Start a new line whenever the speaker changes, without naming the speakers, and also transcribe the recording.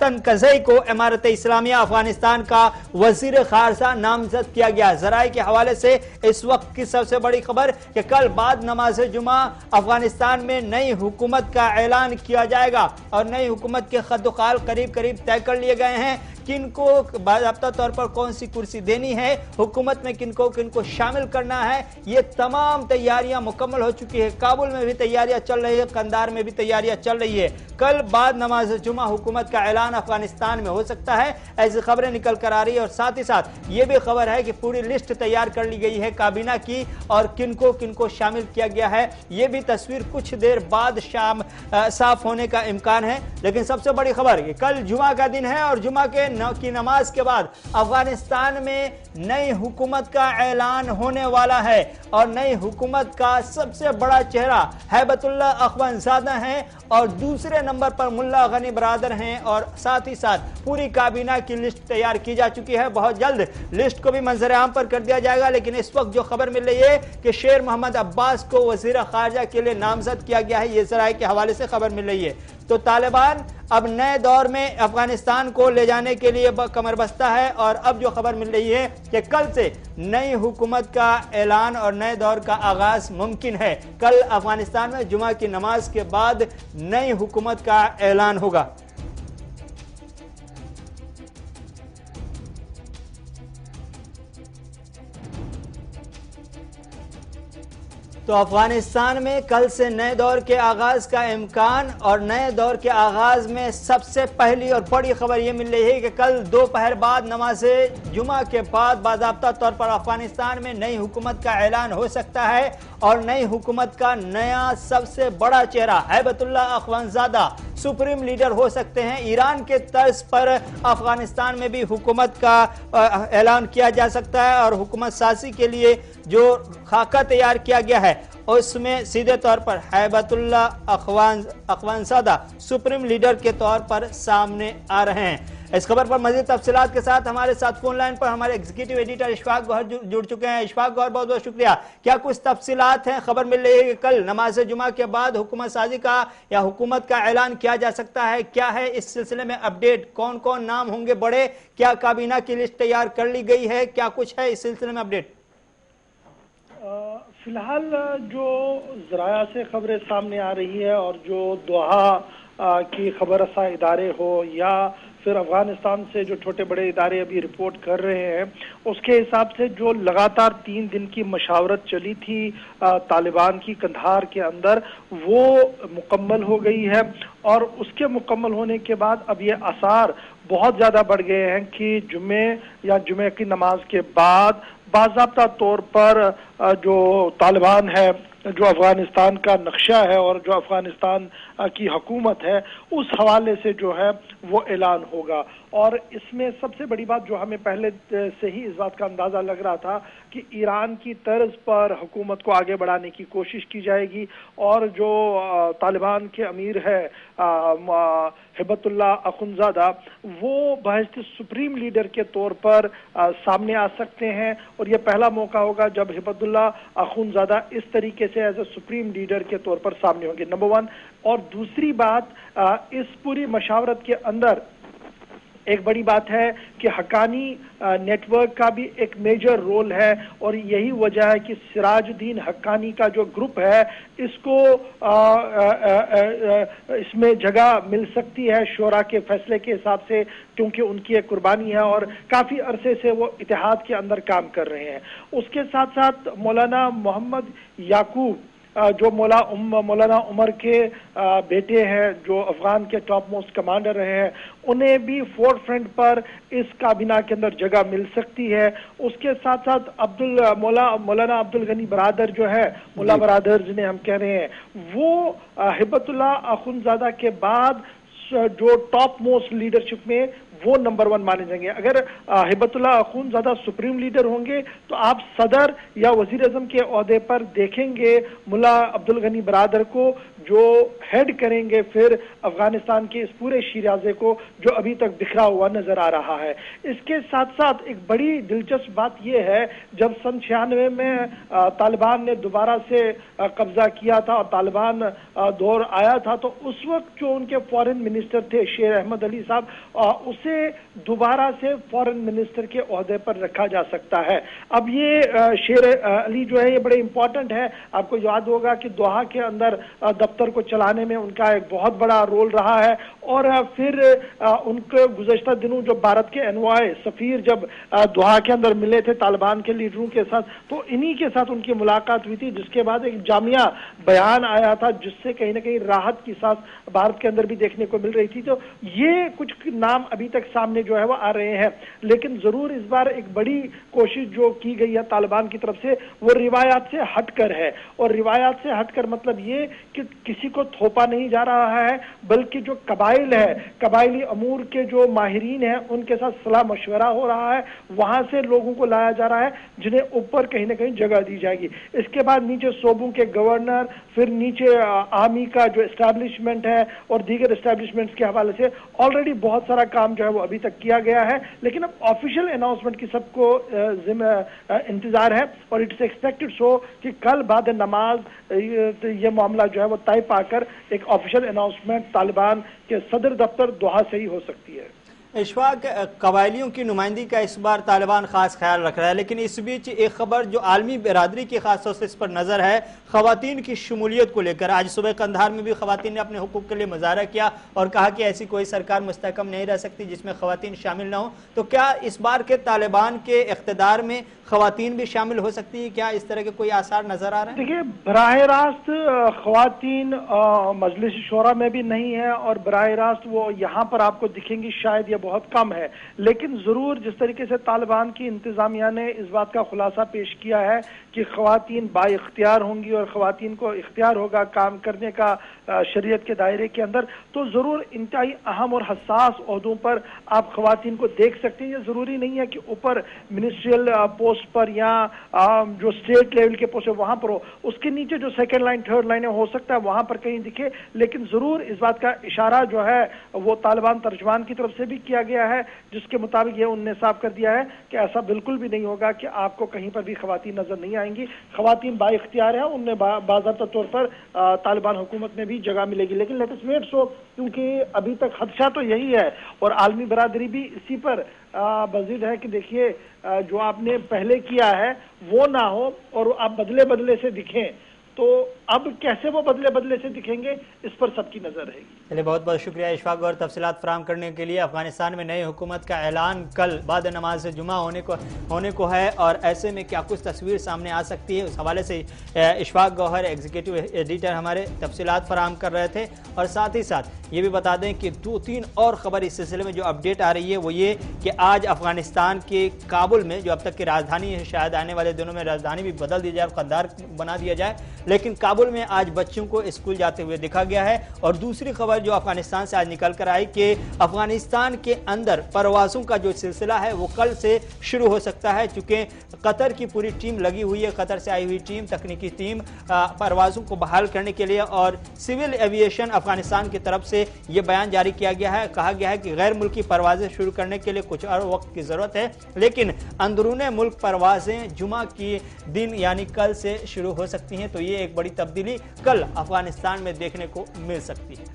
हसन कज़ई को इमारत इस्लामिया अफगानिस्तान का वजीर खारजा नामजद किया गया। जराए के हवाले से इस वक्त की सबसे बड़ी खबर कि कल बाद नमाज जुमा अफगानिस्तान में नई हुकूमत का ऐलान किया जाएगा और नई हुकूमत के खद्दुखाल करीब करीब तय कर लिए गए हैं। किनको बाज़ाब्ता तौर पर कौन सी कुर्सी देनी है, हुकूमत में किनको किनको शामिल करना है, ये तमाम तैयारियां मुकम्मल हो चुकी है। काबुल में भी तैयारियां चल रही है, कंधार में भी तैयारियां चल रही है। कल बाद नमाज जुमा हुकूमत का ऐलान अफगानिस्तान में हो सकता है, ऐसी खबरें निकल कर आ रही है। और साथ ही साथ ये भी खबर है कि पूरी लिस्ट तैयार कर ली गई है काबीना की और किनको किनको शामिल किया गया है। ये भी तस्वीर कुछ देर बाद शाम साफ होने का इम्कान है। लेकिन सबसे बड़ी खबर कल जुमा का दिन है और जुमा की नमाज के बाद अफगानिस्तान में नई हुकूमत का ऐलान होने वाला है और नई हुकूमत का सबसे बड़ा चेहरा हैबतुल्लाह अखवंजादा है और दूसरे नंबर पर मुल्ला गनी बरादर हैं और साथ ही साथ पूरी काबीना की लिस्ट तैयार की जा चुकी है। बहुत जल्द लिस्ट को भी मंजर आम पर कर दिया जाएगा। लेकिन इस वक्त जो खबर मिल रही है कि शेर मोहम्मद अब्बास को वजीर खारजा के लिए नामजद किया गया है, ये जराए के हवाले से खबर मिल रही है। तो तालिबान अब नए दौर में अफगानिस्तान को ले जाने के लिए कमर बस्ता है और अब जो खबर मिल रही है कि कल से नई हुकूमत का ऐलान और नए दौर का आगाज मुमकिन है। कल अफगानिस्तान में जुमा की नमाज के बाद नई हुकूमत का ऐलान होगा। तो अफगानिस्तान में कल से नए दौर के आगाज का इम्कान और नए दौर के आगाज में सबसे पहली और बड़ी खबर यह मिल रही है कि कल दोपहर बाद नमाज जुमा के बाद बाज़ाब्ता तौर पर अफगानिस्तान में नई हुकूमत का ऐलान हो सकता है और नई हुकूमत का नया सबसे बड़ा चेहरा हैबतुल्लाह अखवंजादा सुप्रीम लीडर हो सकते हैं। ईरान के तर्ज पर अफगानिस्तान में भी हुकूमत का ऐलान किया जा सकता है और हुकूमत साजी के लिए जो खाका तैयार किया गया है उसमें सीधे तौर पर हैबतुल्लाह अखवंजादा सुप्रीम लीडर के तौर पर सामने आ रहे हैं। इस खबर पर मजीद तफसीलात के साथ हमारे साथ फोन लाइन पर हमारे एग्जीक्यूटिव एडिटर इशफाक गौहर जुड़ चुके हैं। इशफाक गौहर, बहुत बहुत शुक्रिया। क्या कुछ तफसीलात हैं? खबर मिल रही है कि कल नमाज जुमा के बाद हुकूमत साजी का या हुकूमत का ऐलान किया जा सकता है। क्या है इस सिलसिले में अपडेट? कौन कौन नाम होंगे बड़े? क्या काबीना की लिस्ट तैयार कर ली गई है? क्या कुछ है इस सिलसिले में अपडेट?
फिलहाल जो ज़राया से खबरें सामने आ रही है और जो दोहा की खबर रसा इदारे हो या फिर अफगानिस्तान से जो छोटे बड़े इदारे अभी रिपोर्ट कर रहे हैं, उसके हिसाब से जो लगातार 3 दिन की मशावरत चली थी तालिबान की कंधार के अंदर, वो मुकम्मल हो गई है और उसके मुकम्मल होने के बाद अब ये आसार बहुत ज़्यादा बढ़ गए हैं कि जुमे या जुमे की नमाज के बाद बाज़ाब्ता तौर पर जो तालिबान है, जो अफगानिस्तान का नक्शा है और जो अफगानिस्तान की हुकूमत है, उस हवाले से जो है वो ऐलान होगा। और इसमें सबसे बड़ी बात जो हमें पहले से ही इस बात का अंदाज़ा लग रहा था कि ईरान की तर्ज पर हुकूमत को आगे बढ़ाने की कोशिश की जाएगी और जो तालिबान के अमीर है हैबतुल्लाह अखवंजादा, वो बहस्ते सुप्रीम लीडर के तौर पर सामने आ सकते हैं और ये पहला मौका होगा जब हैबतुल्लाह अखवंजादा इस तरीके से एज ए सुप्रीम लीडर के तौर पर सामने होंगे, नंबर 1। और दूसरी बात, इस पूरी मशावरत के अंदर एक बड़ी बात है कि हक्कानी नेटवर्क का भी एक मेजर रोल है और यही वजह है कि सिराजुद्दीन हक्कानी का जो ग्रुप है, इसको इसमें जगह मिल सकती है शोरा के फैसले के हिसाब से, क्योंकि उनकी एक कुर्बानी है और काफ़ी अरसे से वो इत्तेहाद के अंदर काम कर रहे हैं। उसके साथ साथ मौलाना मोहम्मद याकूब जो मौलाना उमर के बेटे हैं, जो अफगान के टॉप मोस्ट कमांडर रहे हैं, उन्हें भी फोर्थ फ्रंट पर इस काबीना के अंदर जगह मिल सकती है। उसके साथ साथ मौलाना अब्दुल गनी बरादर जो है, मुल्ला बरादर जिन्हें हम कह रहे हैं, वो हैबतुल्लाह अखवंजादा के बाद जो टॉप मोस्ट लीडरशिप में वो नंबर 1 माने जाएंगे। अगर हिबतुल्लाह अखुंज़ादा सुप्रीम लीडर होंगे तो आप सदर या वजीर आजम के ओहदे पर देखेंगे मुल्ला अब्दुल गनी बरादर को, जो हेड करेंगे फिर अफगानिस्तान के इस पूरे शिराजे को जो अभी तक बिखरा हुआ नजर आ रहा है। इसके साथ साथ एक बड़ी दिलचस्प बात यह है, जब सन 96 में तालिबान ने दोबारा से कब्जा किया था और तालिबान दौर आया था, तो उस वक्त जो उनके फॉरेन मिनिस्टर थे शेर अहमद अली साहब, उसे दोबारा से फॉरेन मिनिस्टर के ओहदे पर रखा जा सकता है। अब ये शेर अली जो है ये बड़े इंपॉर्टेंट है। आपको याद होगा कि दोहा के अंदर दफ्तर को चलाने में उनका एक बहुत बड़ा रोल रहा है, और फिर उनके गुज़श्ता दिनों जो भारत के एनवॉय सफीर जब दोहा के अंदर मिले थे तालिबान के लीडरों के साथ, तो इन्हीं के साथ उनकी मुलाकात हुई थी, जिसके बाद एक जामिया बयान आया था जिससे कहीं ना कहीं राहत की सांस भारत के अंदर भी देखने को मिल रही थी। तो ये कुछ नाम अभी तक सामने जो है वो आ रहे हैं, लेकिन जरूर इस बार एक बड़ी कोशिश जो की गई है तालिबान की तरफ से वो रिवायात से हटकर है। और रिवायात से हटकर मतलब ये कि किसी को थोपा नहीं जा रहा है, बल्कि जो कबाइल है, कबाइली अमूर के जो माहिरीन हैं उनके साथ सलाह मशवरा हो रहा है, वहां से लोगों को लाया जा रहा है जिन्हें ऊपर कहीं ना कहीं जगह दी जाएगी। इसके बाद नीचे सूबों के गवर्नर, फिर नीचे आर्मी का जो एस्टैब्लिशमेंट है और दीगर एस्टैब्लिशमेंट्स के हवाले से ऑलरेडी बहुत सारा काम जो है वो अभी तक किया गया है, लेकिन अब ऑफिशियल अनाउंसमेंट की सबको इंतजार है। और इट्स एक्सपेक्टेड सो कि कल बाद नमाज ये मामला जो है वो तय पाकर एक ऑफिशियल अनाउंसमेंट तालिबान के सदर दफ्तर दोहा से ही हो सकती है।
इशफाक, कबायलियों की नुमाइंदगी का इस बार तालिबान खास ख्याल रख रहा है, लेकिन इस बीच एक खबर जो आलमी बिरादरी की खास तौर से इस पर नजर है, खवातीन की शमूलियत को लेकर। आज सुबह कंधार में भी खवातीन ने अपने हुकूक के लिए मुजाहरा किया और कहा कि ऐसी कोई सरकार मुस्तहकम नहीं रह सकती जिसमें खवातीन शामिल ना हो। तो क्या इस बार के तालिबान के इख्तिदार में खवातीन भी शामिल हो सकती है? क्या इस तरह के कोई आसार नजर आ रहे हैं?
देखिए, बराह रास्त खवातीन मजलिस शोरा में भी नहीं है और बराह रास्त वो यहाँ पर आपको दिखेंगी शायद ये बहुत कम है, लेकिन जरूर जिस तरीके से तालिबान की इंतजामिया ने इस बात का खुलासा पेश किया है कि खवातीन बाइख्तियार होंगी और खवातीन को इख्तियार होगा काम करने का शरीयत के दायरे के अंदर, तो जरूर इंतहाई अहम और हसास ओहदों पर आप खवातीन को देख सकते हैं। ये जरूरी नहीं है कि ऊपर मिनिस्ट्रियल पोस्ट पर या जो स्टेट लेवल के पोस्ट है वहां पर हो, उसके नीचे जो सेकेंड लाइन थर्ड लाइन हो सकता है वहां पर कहीं दिखे, लेकिन जरूर इस बात का इशारा जो है वो तालिबान तर्जमान की तरफ से भी किया गया है, जिसके मुताबिक ये उन्होंने साफ कर दिया है कि ऐसा बिल्कुल भी नहीं होगा कि आपको कहीं पर भी खवातीन नजर नहीं आएंगी। खवातीन बाइख्तियार है, उनमें बाज़ाब्ता तौर पर तालिबान हुकूमत में भी जगह मिलेगी, लेकिन लेट अस वेट सो, क्योंकि अभी तक खदशा तो यही है और आलमी बरादरी भी इसी पर बजीद है कि देखिए जो आपने पहले किया है वो ना हो और आप बदले बदले से दिखें, तो अब कैसे वो बदले बदले से दिखेंगे इस पर सबकी नजर रहेगी।
चलिए, बहुत बहुत शुक्रिया इशफाक और तफसीलात फराहम करने के लिए। अफगानिस्तान में नई हुकूमत का ऐलान कल बाद नमाज जुमा होने को है और ऐसे में क्या कुछ तस्वीर सामने आ सकती है, उस हवाले से इशफाक गौहर एग्जीक्यूटिव एडिटर हमारे तफसीलात फराहम कर रहे थे। और साथ ही साथ ये भी बता दें कि 2-3 और खबर इस सिलसिले में जो अपडेट आ रही है वो ये कि आज अफगानिस्तान के काबुल में जो अब तक की राजधानी है, शायद आने वाले दिनों में राजधानी भी बदल दी जाए, कंधार बना दिया जाए, लेकिन काबुल में आज बच्चों को स्कूल जाते हुए देखा गया है। और दूसरी खबर जो अफगानिस्तान से आज निकल कर आई कि अफगानिस्तान के अंदर परवाज़ों का जो सिलसिला है वो कल से शुरू हो सकता है, चूंकि कतर की पूरी टीम लगी हुई है, कतर से आई हुई टीम, तकनीकी टीम परवाज़ों को बहाल करने के लिए। और सिविल एविएशन अफगानिस्तान की तरफ से यह बयान जारी किया गया है, कहा गया है कि गैर मुल्की परवाजें शुरू करने के लिए कुछ और वक्त की जरूरत है, लेकिन अंदरूने मुल्क परवाजें जुमा की दिन यानी कल से शुरू हो सकती हैं। तो ये एक बड़ी तब्दीली कल अफगानिस्तान में देखने को मिल सकती है।